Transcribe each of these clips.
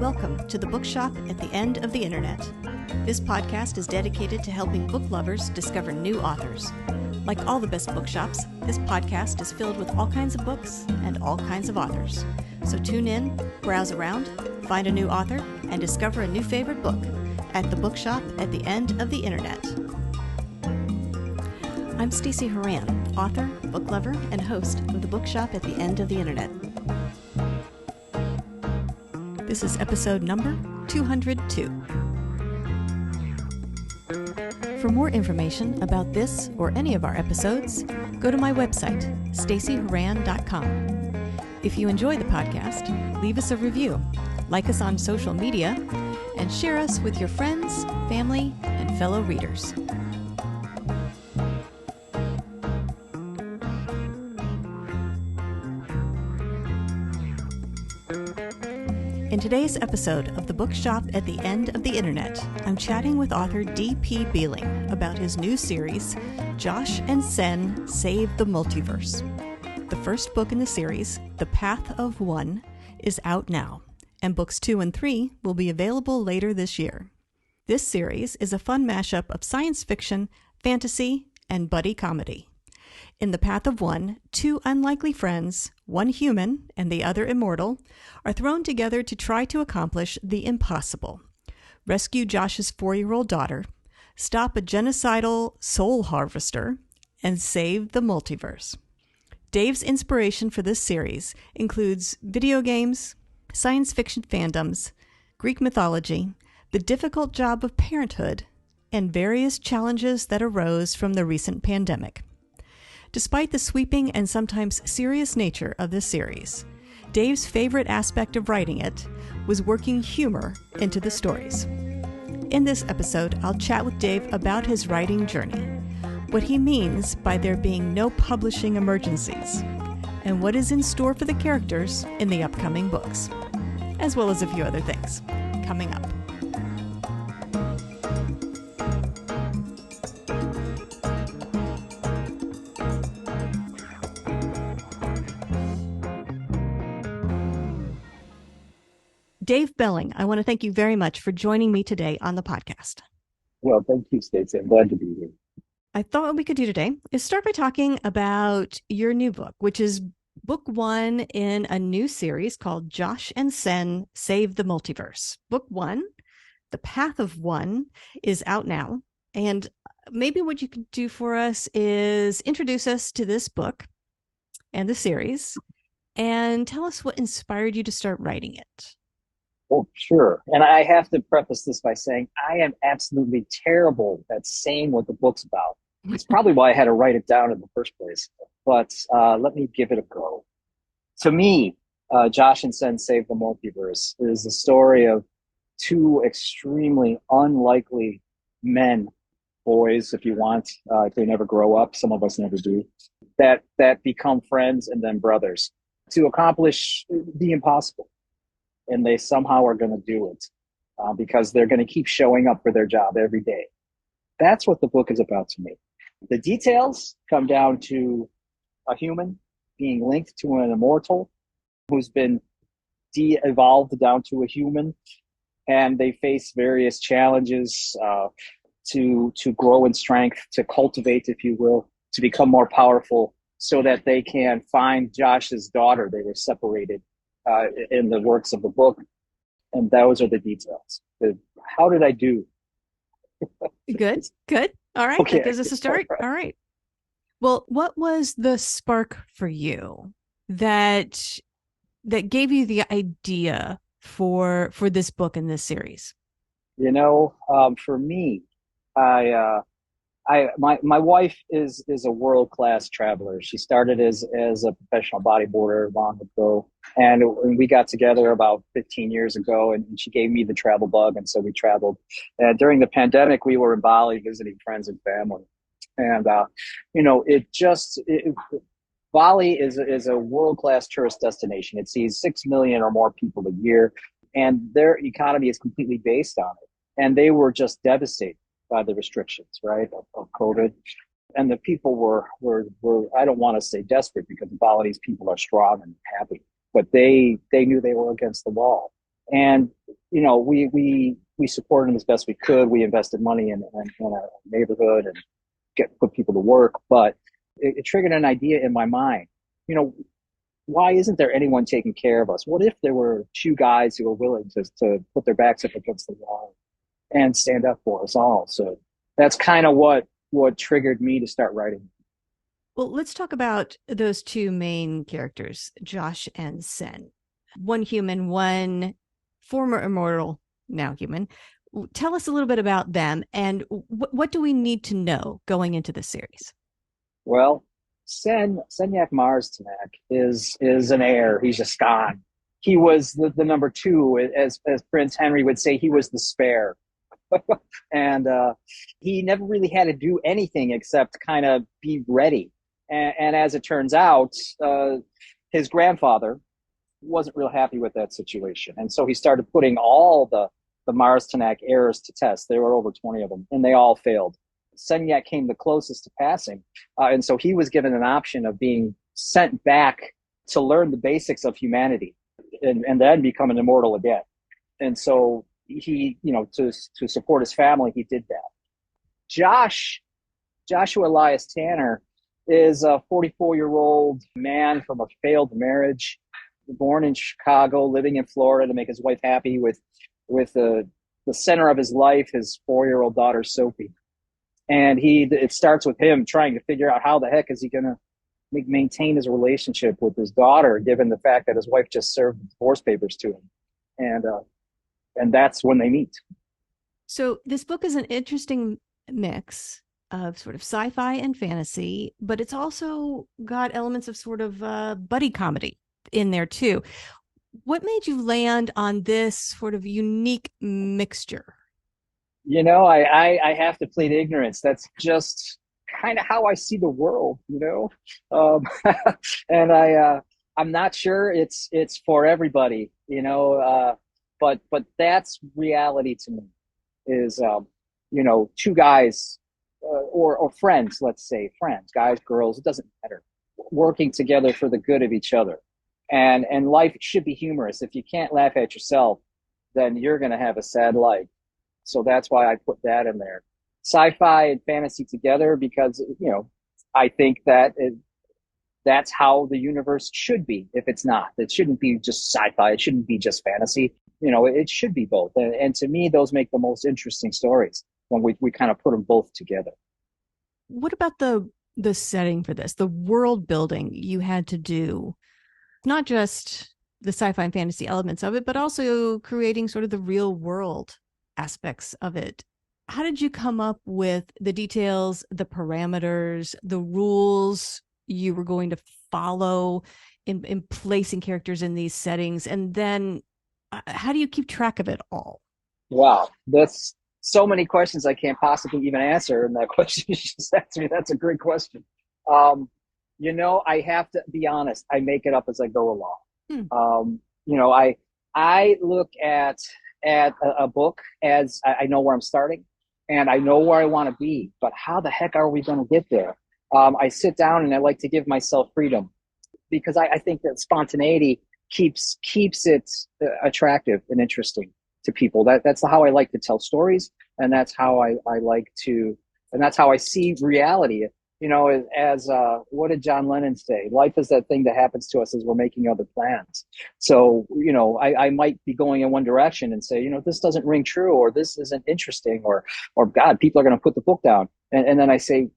Welcome to the Bookshop at the End of the Internet. This podcast is dedicated to helping book lovers discover new authors. Like all the best bookshops, this podcast is filled with all kinds of books and all kinds of authors. So tune in, browse around, find a new author, and discover a new favorite book at the Bookshop at the End of the Internet. I'm Stacey Horan, author, book lover, and host of the Bookshop at the End of the Internet. This is episode number 202. For more information about this or any of our episodes, go to my website, staceyhoran.com. If you enjoy the podcast, leave us a review, like us on social media, and share us with your friends, family, and fellow readers. In today's episode of the Bookshop at the End of the Internet, I'm chatting with author D.P. Behling about his new series, Josh and Sen Save the Multiverse. The first book in the series, The Path of One, is out now, and books 2 and 3 will be available later this year. This series is a fun mashup of science fiction, fantasy, and buddy comedy. In The Path of One, two unlikely friends, one human and the other immortal, are thrown together to try to accomplish the impossible. Rescue Josh's 4-year-old daughter, stop a genocidal soul harvester, and save the multiverse. Dave's inspiration for this series includes video games, science fiction fandoms, Greek mythology, the difficult job of parenthood, and various challenges that arose from the recent pandemic. Despite the sweeping and sometimes serious nature of this series, Dave's favorite aspect of writing it was working humor into the stories. In this episode, I'll chat with Dave about his writing journey, what he means by there being no publishing emergencies, and what is in store for the characters in the upcoming books, as well as a few other things coming up. Dave Behling, I want to thank you very much for joining me today on the podcast. Well, thank you, Stacey. I'm glad to be here. I thought what we could do today is start by talking about your new book, which is book 1 in a new series called Josh and Sen Save the Multiverse. Book 1, The Path of One, is out now. And maybe what you could do for us is introduce us to this book and the series and tell us what inspired you to start writing it. Oh, sure. And I have to preface this by saying I am absolutely terrible at saying what the book's about. It's probably why I had to write it down in the first place. But let me give it a go. To me, Josh and Sen Save the Multiverse is the story of two extremely unlikely men, boys, if you want. If they never grow up, some of us never do, that become friends and then brothers to accomplish the impossible. And they somehow are going to do it because they're going to keep showing up for their job every day. That's what the book is about to me. The details come down to a human being linked to an immortal who's been de-evolved down to a human, and they face various challenges to grow in strength, to cultivate, if you will, to become more powerful so that they can find Josh's daughter. They were separated in the works of the book, and those are the details. How did I do? Good. All right, okay. That gives us a start. All right. Well, what was the spark for you that gave you the idea for this book and this series? For me, my wife is a world-class traveler. She started as a professional bodyboarder long ago, and we got together about 15 years ago, and she gave me the travel bug, and so we traveled. And during the pandemic, we were in Bali visiting friends and family, and Bali is a world-class tourist destination. It sees 6 million or more people a year, and their economy is completely based on it. And they were just devastated by the restrictions, right, of COVID. And the people were I don't want to say desperate, because the Balinese people are strong and happy, but they knew they were against the wall. And we supported him as best we could. We invested money in our neighborhood and put people to work, but it triggered an idea in my mind. You know, why isn't there anyone taking care of us? What if there were two guys who were willing to put their backs up against the wall and stand up for us all? So that's kind of what triggered me to start writing. Well, let's talk about those two main characters, Josh and Sen. One human, one former immortal, now human. Tell us a little bit about them, and what do we need to know going into the series? Well, Senyak Marstanak is an heir. He's a Skan. He was the number two, as Prince Henry would say. He was the spare, and he never really had to do anything except kind of be ready. And as it turns out, his grandfather wasn't real happy with that situation, and so he started putting all the Marstanak heirs to test. There were over 20 of them, and they all failed. Senyak came the closest to passing, and so he was given an option of being sent back to learn the basics of humanity, and then become an immortal again. And so he, to support his family, he did that. Joshua Elias Tanner is a 44-year-old man from a failed marriage, born in Chicago, living in Florida to make his wife happy with the center of his life, his 4-year-old daughter, Sophie. And it starts with him trying to figure out how the heck is he going to maintain his relationship with his daughter, given the fact that his wife just served divorce papers to him. And that's when they meet. So this book is an interesting mix of sort of sci-fi and fantasy, but it's also got elements of sort of buddy comedy in there too. What made you land on this sort of unique mixture? I have to plead ignorance. That's just kind of how I see the world, and I'm not sure it's for everybody, but that's reality to me. Is two guys or friends, let's say friends, guys, girls, it doesn't matter, working together for the good of each other, and life should be humorous. If you can't laugh at yourself, then you're going to have a sad life. So that's why I put that in there. Sci-fi and fantasy together because, I think that that's how the universe should be. If it's not, it shouldn't be just sci-fi. It shouldn't be just fantasy. It should be both. And to me, those make the most interesting stories when we kind of put them both together. What about the setting for this, the world building you had to do, not just the sci-fi and fantasy elements of it, but also creating sort of the real world aspects of it? How did you come up with the details, the parameters, the rules you were going to follow in placing characters in these settings? And then how do you keep track of it all? Wow, that's so many questions I can't possibly even answer. And that question you just asked me, that's a great question. I have to be honest. I make it up as I go along. I look at a book as I know where I'm starting and I know where I want to be, but how the heck are we going to get there? I sit down and I like to give myself freedom because I think that spontaneity keeps it attractive and interesting to people. That's how I like to tell stories, and that's how I like to, and that's how I see reality. As what did John Lennon say? Life is that thing that happens to us as we're making other plans. So, I might be going in one direction and say, this doesn't ring true, or this isn't interesting, or God, people are going to put the book down. And then I say,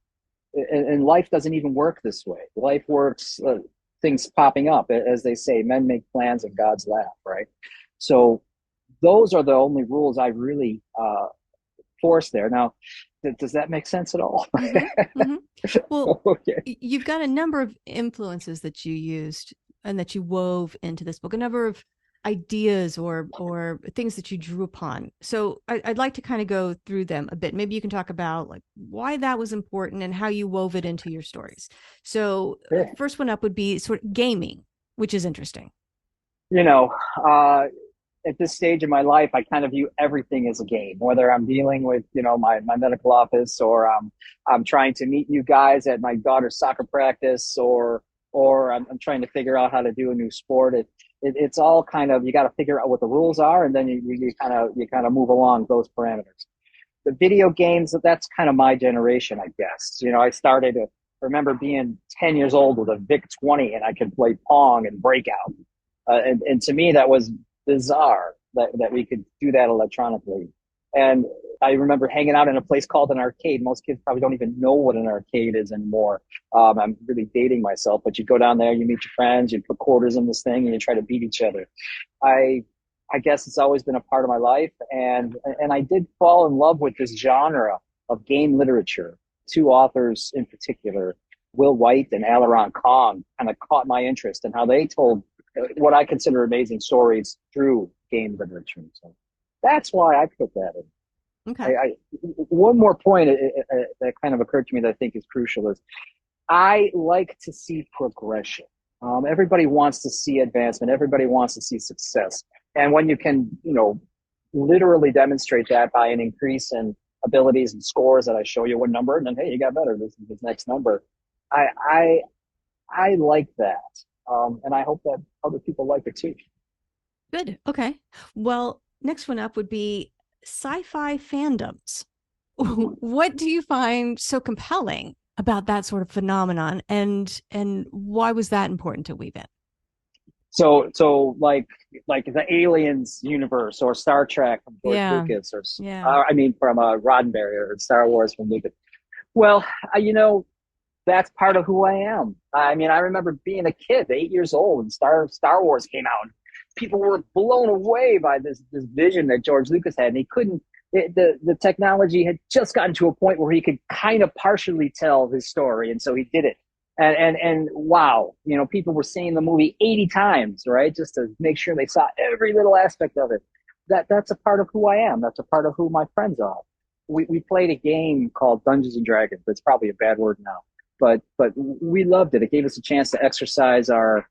and life doesn't even work this way. Life works, things popping up, as they say, men make plans and gods laugh, right? So those are the only rules I really force there. Now, does that make sense at all? Mm-hmm, mm-hmm. Well, okay. You've got a number of influences that you used and that you wove into this book, a number of ideas or things that you drew upon. So I'd like to kind of go through them a bit. Maybe you can talk about like why that was important and how you wove it into your stories. So First one up would be sort of gaming, which is interesting. At this stage in my life, I kind of view everything as a game, whether I'm dealing with, my medical office, or I'm trying to meet new guys at my daughter's soccer practice, or I'm trying to figure out how to do a new sport. it's all kind of, you got to figure out what the rules are, and then you kind of move along those parameters. The video games, that's kind of my generation, I guess. I started to remember being 10 years old with a VIC 20, and I could play Pong and Breakout. And to me, that was bizarre that we could do that electronically. And I remember hanging out in a place called an arcade. Most kids probably don't even know what an arcade is anymore. I'm really dating myself, but you go down there, you meet your friends, you put quarters in this thing, and you try to beat each other. I guess it's always been a part of my life, and I did fall in love with this genre of game literature. Two authors in particular, Will White and Alaron Kong, kind of caught my interest in how they told what I consider amazing stories through game literature. So that's why I put that in. Okay. One more point that kind of occurred to me that I think is crucial is I like to see progression. Everybody wants to see advancement. Everybody wants to see success. And when you can, literally demonstrate that by an increase in abilities and scores, that I show you one number and then, hey, you got better. This is the next number. I like that. And I hope that other people like it too. Good. Okay. Well, next one up would be sci-fi fandoms. What do you find so compelling about that sort of phenomenon, and why was that important to weave in? So like the Aliens universe, or Star Trek from George Lucas, or from Roddenberry, or Star Wars from Lucas. Well, that's part of who I am. I mean, I remember being a kid, 8 years old, and Star Wars came out. People were blown away by this vision that George Lucas had, and he couldn't. The technology had just gotten to a point where he could kind of partially tell his story, and so he did it. And wow, people were seeing the movie 80 times, right? Just to make sure they saw every little aspect of it. That's a part of who I am. That's a part of who my friends are. We played a game called Dungeons and Dragons. That's probably a bad word now, but we loved it. It gave us a chance to exercise our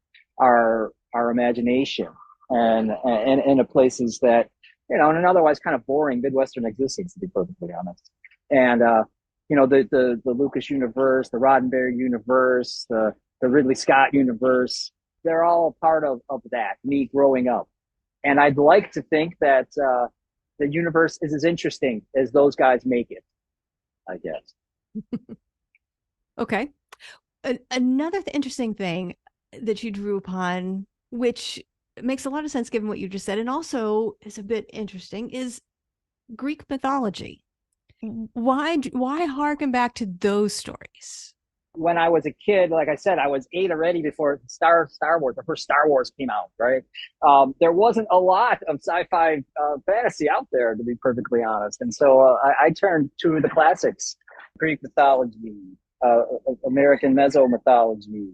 imagination and in places that, in an otherwise kind of boring Midwestern existence, to be perfectly honest. And the Lucas universe, the Roddenberry universe, the Ridley Scott universe, they're all part of that, me growing up. And I'd like to think that the universe is as interesting as those guys make it, I guess. Okay. Another interesting thing that you drew upon, which makes a lot of sense given what you just said, and also is a bit interesting, is Greek mythology. Why harken back to those stories? When I was a kid, like I said, I was 8 already before Star Wars, the first Star Wars came out, right? There wasn't a lot of sci-fi fantasy out there, to be perfectly honest. And so I turned to the classics, Greek mythology, American Meso mythology,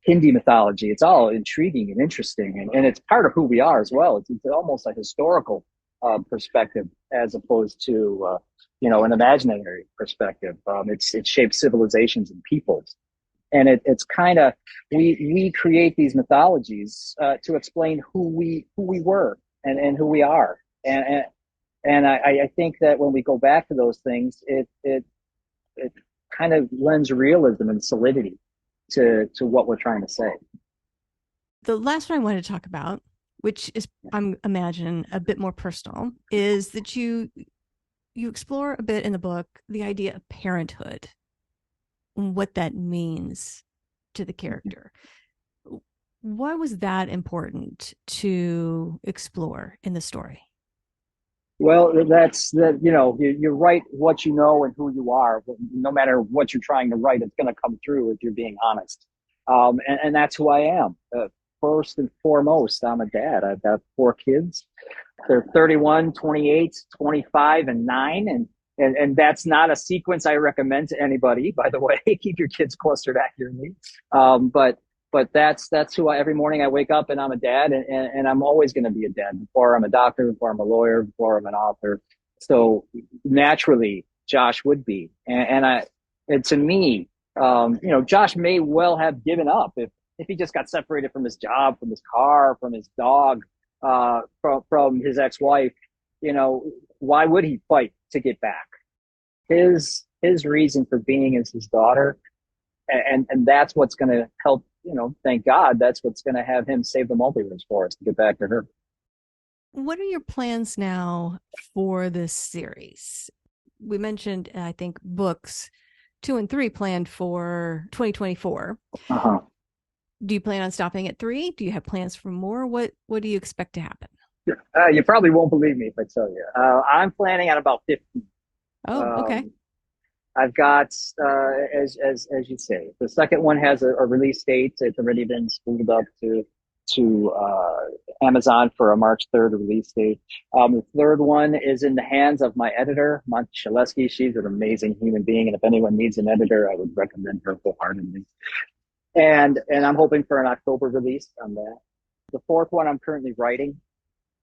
Hindi mythology. It's all intriguing and interesting, and it's part of who we are as well. It's almost a historical perspective as opposed to an imaginary perspective. It shapes civilizations and peoples, and it's kind of, we create these mythologies to explain who we were and who we are, and I think that when we go back to those things, it kind of lends realism and solidity to what we're trying to say. The last one I wanted to talk about, which is, I'm imagining, a bit more personal, is that you explore a bit in the book the idea of parenthood and what that means to the character. Why was that important to explore in the story? Well, you write what you know and who you are. No matter what you're trying to write, it's going to come through if you're being honest. And that's who I am. First and foremost, I'm a dad. I've got 4 kids. They're 31, 28, 25, and 9. And that's not a sequence I recommend to anybody, by the way. Keep your kids clustered accurately. But that's who every morning I wake up and I'm a dad, and I'm always going to be a dad, before I'm a doctor, before I'm a lawyer, before I'm an author. So naturally, Josh would be. And to me, Josh may well have given up if he just got separated from his job, from his car, from his dog, from his ex-wife. Why would he fight to get back? His reason for being is his daughter. And that's what's going to help thank God that's what's going to have him save the multiverse for us to get back to her. What are your plans now for this series? We mentioned, I think, books 2 and 3 planned for 2024. Uh-huh. Do you plan on stopping at 3? Do you have plans for more? What do you expect to happen? You probably won't believe me if I tell you. I'm planning on about 15. Oh, okay. Um, I've got, as you say, the second one has a release date. It's already been spooled up to Amazon for a March 3rd release date. The third one is in the hands of my editor, Monty Shaleski. She's an amazing human being, and if anyone needs an editor, I would recommend her wholeheartedly. And I'm hoping for an October release on that. The fourth one I'm currently writing.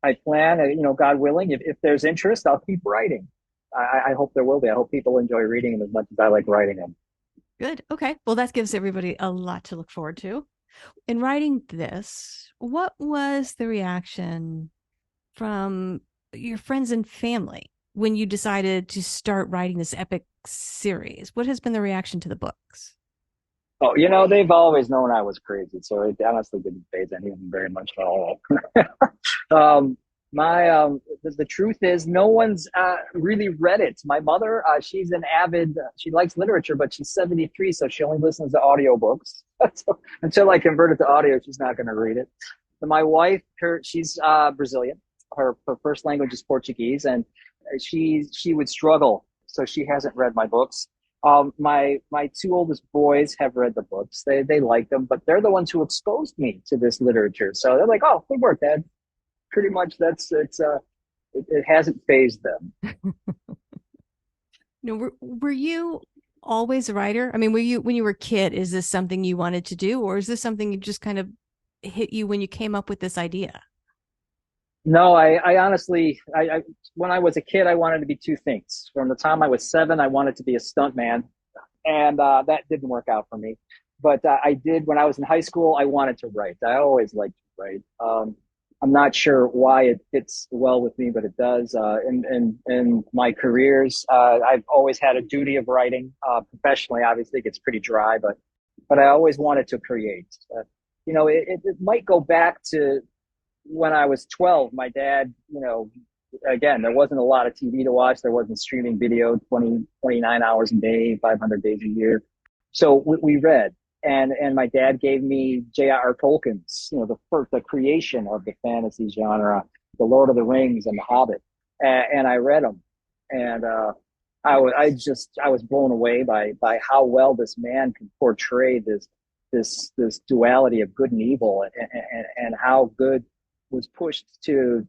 I plan, God willing, if there's interest, I'll keep writing. I hope there will be. I hope people enjoy reading them as much as I like writing them. Good. Okay. Well, that gives everybody a lot to look forward to. In writing this, what was the reaction from your friends and family when you decided to start writing this epic series? What has been the reaction to the books? Oh, they've always known I was crazy, so it honestly didn't faze anyone very much at all. um, the truth is, no one's really read it. My mother, she's an avid, she likes literature, but she's 73, so she only listens to audiobooks. So until I convert it to audio, she's not going to read it. My wife, she's Brazilian. Her first language is Portuguese, and she would struggle, so she hasn't read my books. My two oldest boys have read the books. They like them, but they're the ones who exposed me to this literature. So they're like, "Oh, good work, Dad." Pretty much, it hasn't fazed them. Were you always a writer? I mean, were you when you were a kid? Is this something you wanted to do, or is this something you just kind of hit you when you came up with this idea? No, I honestly, when I was a kid, I wanted to be two things. From the time I was 7, I wanted to be a stuntman, and that didn't work out for me. But I did when I was in high school. I wanted to write. I always liked to write. I'm not sure why it fits well with me, but it does. In my careers, I've always had a duty of writing. Professionally, obviously, it gets pretty dry, but I always wanted to create. It might go back to when I was 12. My dad, again, there wasn't a lot of TV to watch. There wasn't streaming video 29 hours a day, 500 days a year. So we read. And my dad gave me J.R.R. Tolkien's, the creation of the fantasy genre, The Lord of the Rings and The Hobbit. And I read them. And I was blown away by how well this man can portray this duality of good and evil, and how good was pushed to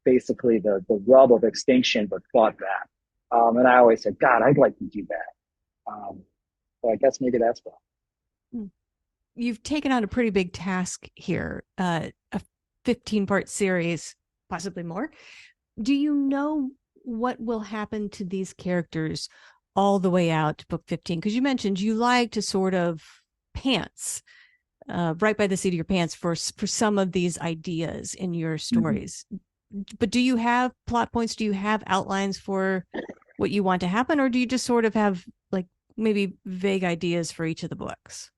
basically the rub of extinction, but fought back. And I always said, God, I'd like to do that. So I guess maybe that's why. You've taken on a pretty big task here, a 15-part series, possibly more. Do you know what will happen to these characters all the way out to book 15? Because you mentioned you like to sort of pants right by the seat of your pants for some of these ideas in your stories. Mm-hmm. But do you have plot points? Do you have outlines for what you want to happen? Or do you just sort of have like maybe vague ideas for each of the books?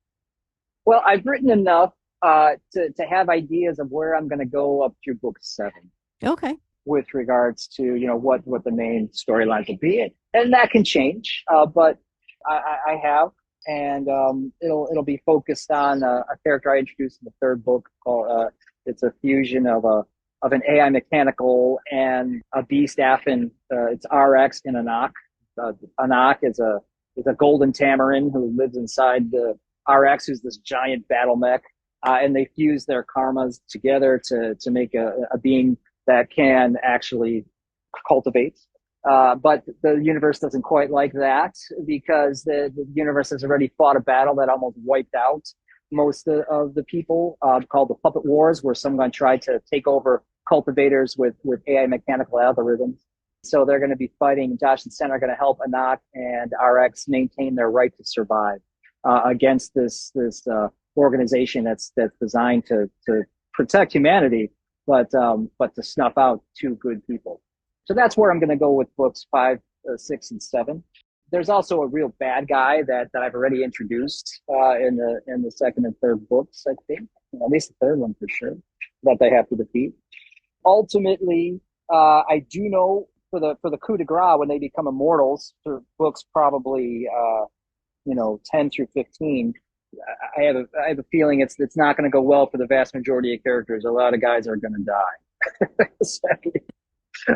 Well, I've written enough to have ideas of where I'm going to go up through book 7. Okay. With regards to what the main storylines will be, and that can change. But I have, and it'll be focused on a character I introduced in the third book called it's a fusion of an AI mechanical and a beast Affin. It's RX and Anak. Anak is a golden tamarin who lives inside the RX, who's this giant battle mech, and they fuse their karmas together to make a being that can actually cultivate. But the universe doesn't quite like that, because the universe has already fought a battle that almost wiped out most of the people, called the Puppet Wars, where someone tried to take over cultivators with AI mechanical algorithms. So they're going to be fighting. Josh and Sen are going to help Anak and RX maintain their right to survive against this organization that's designed to protect humanity, but to snuff out two good people. So that's where I'm going to go with books 5, 6, and 7. there's also a real bad guy that I've already introduced in the second and third books, I think, at least the third one for sure, that they have to defeat. Ultimately, I do know for the coup de grace when they become immortals for books probably 10 through 15. I have a feeling it's not going to go well for the vast majority of characters. A lot of guys are going to die.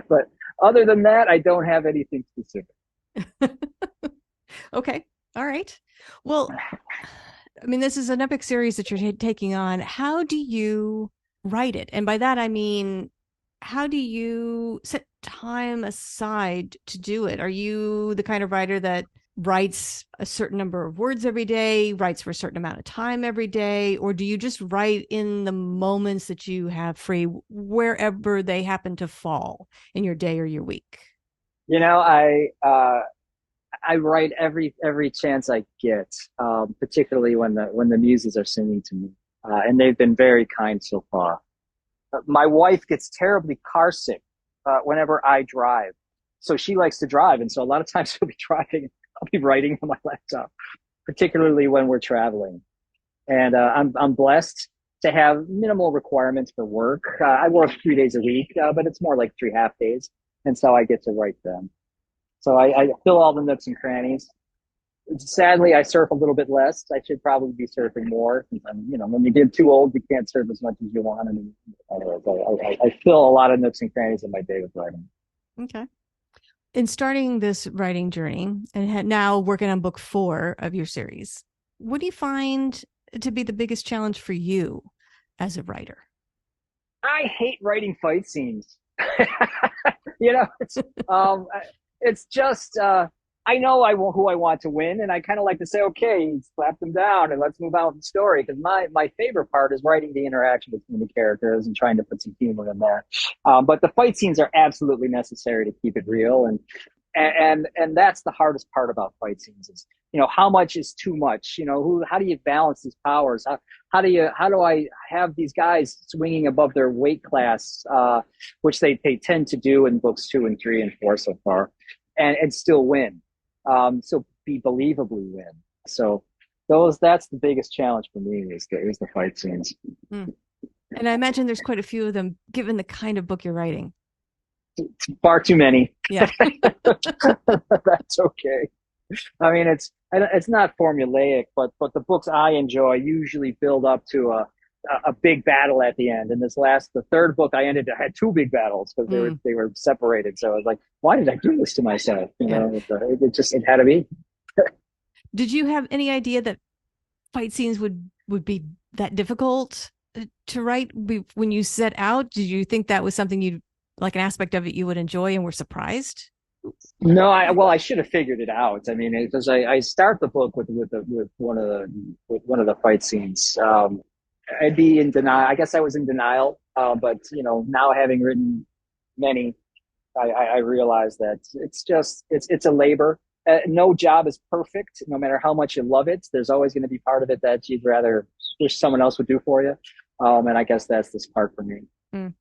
But other than that, I don't have anything specific. Okay. All right. Well, I mean, this is an epic series that you're taking on. How do you write it? And by that, I mean, how do you set time aside to do it? Are you the kind of writer that writes a certain number of words every day, writes for a certain amount of time every day, or do you just write in the moments that you have free, wherever they happen to fall in your day or your week? I write every chance I get, particularly when the muses are singing to me, and they've been very kind so far. My wife gets terribly car sick whenever I drive, so she likes to drive, and so a lot of times she'll be driving, I'll be writing on my laptop, particularly when we're traveling. And I'm blessed to have minimal requirements for work. I work 3 days a week, but it's more like 3 half days, and so I get to write them. So I fill all the nooks and crannies. Sadly, I surf a little bit less. I should probably be surfing more. When you get too old, you can't surf as much as you want. I fill a lot of nooks and crannies in my day with writing. Okay. In starting this writing journey and now working on book 4 of your series, what do you find to be the biggest challenge for you as a writer? I hate writing fight scenes. It's just I know who I want to win, and I kind of like to say, okay, slap them down and let's move on with the story. Because my favorite part is writing the interaction between the characters and trying to put some humor in there. But the fight scenes are absolutely necessary to keep it real, and that's the hardest part about fight scenes is how much is too much. How do you balance these powers? How do I have these guys swinging above their weight class, which they tend to do in books 2 and 3 and 4 so far, and still win. So be believably win. So that's the biggest challenge for me is the fight scenes. Mm. And I imagine there's quite a few of them, given the kind of book you're writing. Far too many. Yeah. That's okay. I mean, it's not formulaic, but the books I enjoy usually build up to a big battle at the end. And the third book I had 2 big battles because they were separated. So I was like, why did I do this to myself? It had to be. Did you have any idea that fight scenes would be that difficult to write when you set out? Did you think that was something like an aspect of it you would enjoy and were surprised? No, I should have figured it out. I mean, because I start the book with one of the fight scenes. I'd be in denial. I guess I was in denial. But now having written many, I realize that it's a labor. No job is perfect, no matter how much you love it. There's always going to be part of it that you'd rather wish someone else would do for you. And I guess that's this part for me. Mm.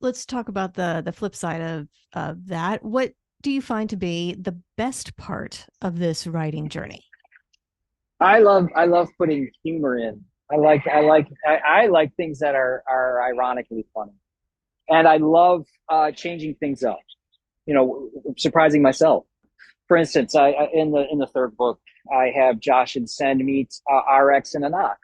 Let's talk about the flip side of that. What do you find to be the best part of this writing journey? I love putting humor in. I like things that are ironically funny, and I love changing things up. Surprising myself. For instance, in the third book, I have Josh and Sen meet RX and Anak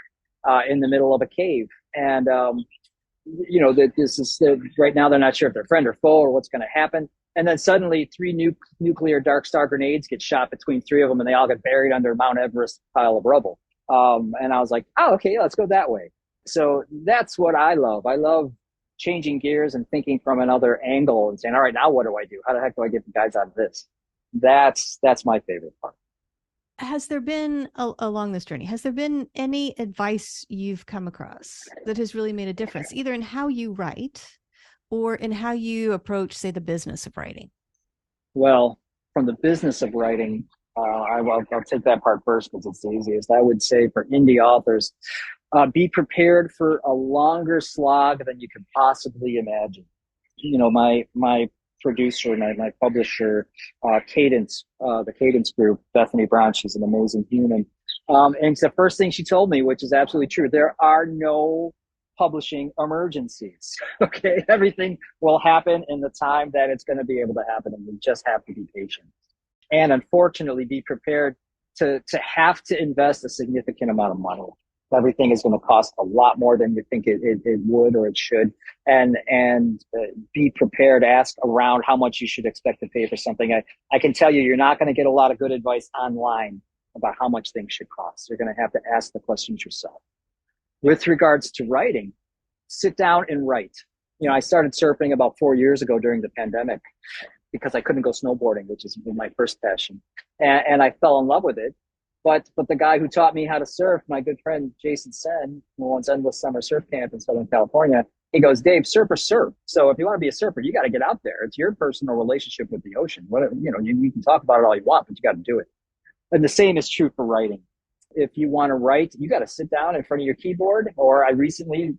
in the middle of a cave, and that this is right now they're not sure if they're friend or foe or what's going to happen. And then suddenly 3 nuclear Dark Star grenades get shot between 3 of them, and they all get buried under Mount Everest pile of rubble. And I was like, oh, okay, let's go that way. So that's what I love. I love changing gears and thinking from another angle and saying, all right, now what do I do? How the heck do I get the guys out of this? That's my favorite part. Has there been, along this journey, has there been any advice you've come across that has really made a difference, either in how you write or in how you approach, say, the business of writing? Well, from the business of writing, I'll take that part first because it's the easiest. I would say for indie authors, be prepared for a longer slog than you could possibly imagine. My producer, my publisher, Cadence, the Cadence Group, Bethany Brown. She's an amazing human. And it's the first thing she told me, which is absolutely true. There are no publishing emergencies. Okay. Everything will happen in the time that it's going to be able to happen. And we just have to be patient. And unfortunately, be prepared to have to invest a significant amount of money. Everything is going to cost a lot more than you think it would or it should. And be prepared, ask around how much you should expect to pay for something. I can tell you, you're not going to get a lot of good advice online about how much things should cost. You're going to have to ask the questions yourself. With regards to writing, sit down and write. You know, I started surfing about 4 years ago during the pandemic because I couldn't go snowboarding, which is my first passion. And I fell in love with it. But the guy who taught me how to surf, my good friend Jason Sen, who owns Endless Summer Surf Camp in Southern California, he goes, Dave, surf or surf. So if you want to be a surfer, you got to get out there. It's your personal relationship with the ocean. Whatever, you know, you can talk about it all you want, but you got to do it. And the same is true for writing. If you want to write, you got to sit down in front of your keyboard. Or I recently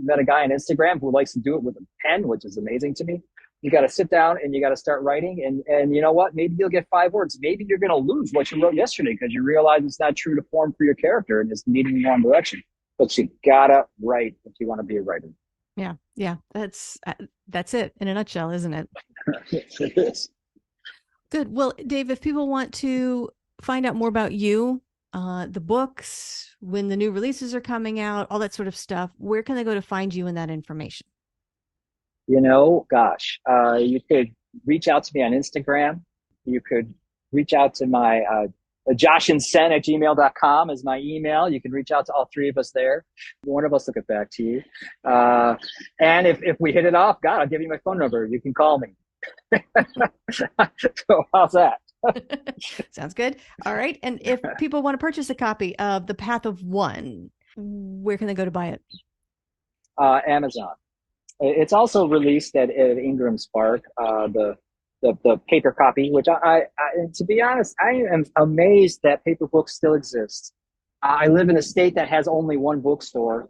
met a guy on Instagram who likes to do it with a pen, which is amazing to me. You got to sit down and you got to start writing. And you know what? Maybe you'll get 5 words. Maybe you're going to lose what you wrote yesterday because you realize it's not true to form for your character and it's needing in the wrong direction. But you got to write if you want to be a writer. Yeah. Yeah. That's it in a nutshell, isn't it? It is. Good. Well, Dave, if people want to find out more about you, the books, when the new releases are coming out, all that sort of stuff, where can they go to find you and that information? You know, gosh, you could reach out to me on Instagram. You could reach out to my joshandsen@gmail.com is my email. You can reach out to all 3 of us there. One of us will get back to you. And if we hit it off, God, I'll give you my phone number. You can call me. So how's that? Sounds good. All right. And if people want to purchase a copy of The Path of One, where can they go to buy it? Amazon. It's also released at Ingram Spark, the paper copy, which I to be honest, I am amazed that paper books still exist. I live in a state that has only one bookstore,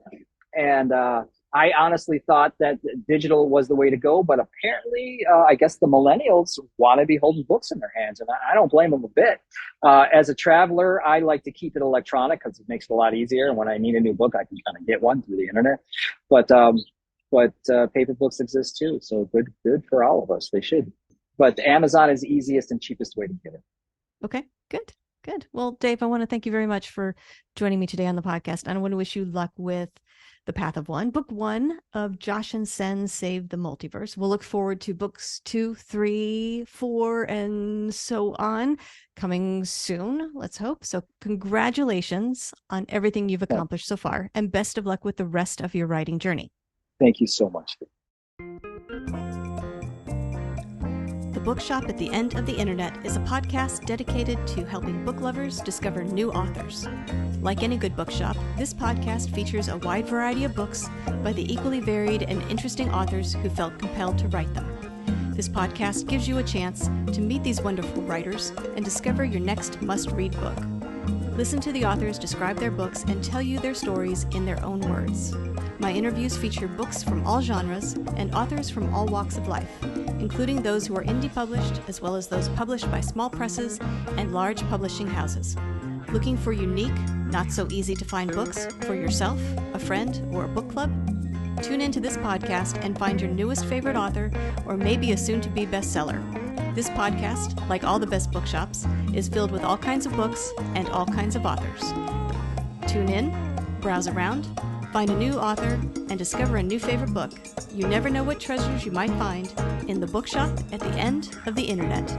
and I honestly thought that digital was the way to go, but apparently, I guess the millennials want to be holding books in their hands, and I don't blame them a bit. As a traveler, I like to keep it electronic because it makes it a lot easier, and when I need a new book, I can kind of get one through the internet. But paper books exist too, so good for all of us. They should. But Amazon is the easiest and cheapest way to get it. Okay, good. Well, Dave, I want to thank you very much for joining me today on the podcast. And I want to wish you luck with The Path of One, book 1 of Josh and Sen Save the Multiverse. We'll look forward to books 2, 3, 4, and so on coming soon. Let's hope. So congratulations on everything you've accomplished so far, and best of luck with the rest of your writing journey. Thank you so much. The Bookshop at the End of the Internet is a podcast dedicated to helping book lovers discover new authors. Like any good bookshop, this podcast features a wide variety of books by the equally varied and interesting authors who felt compelled to write them. This podcast gives you a chance to meet these wonderful writers and discover your next must-read book. Listen to the authors describe their books and tell you their stories in their own words. My interviews feature books from all genres and authors from all walks of life, including those who are indie published, as well as those published by small presses and large publishing houses. Looking for unique, not so easy to find books for yourself, a friend, or a book club? Tune into this podcast and find your newest favorite author, or maybe a soon-to-be bestseller. This podcast, like all the best bookshops, is filled with all kinds of books and all kinds of authors. Tune in, browse around, find a new author, and discover a new favorite book. You never know what treasures you might find in the Bookshop at the End of the Internet.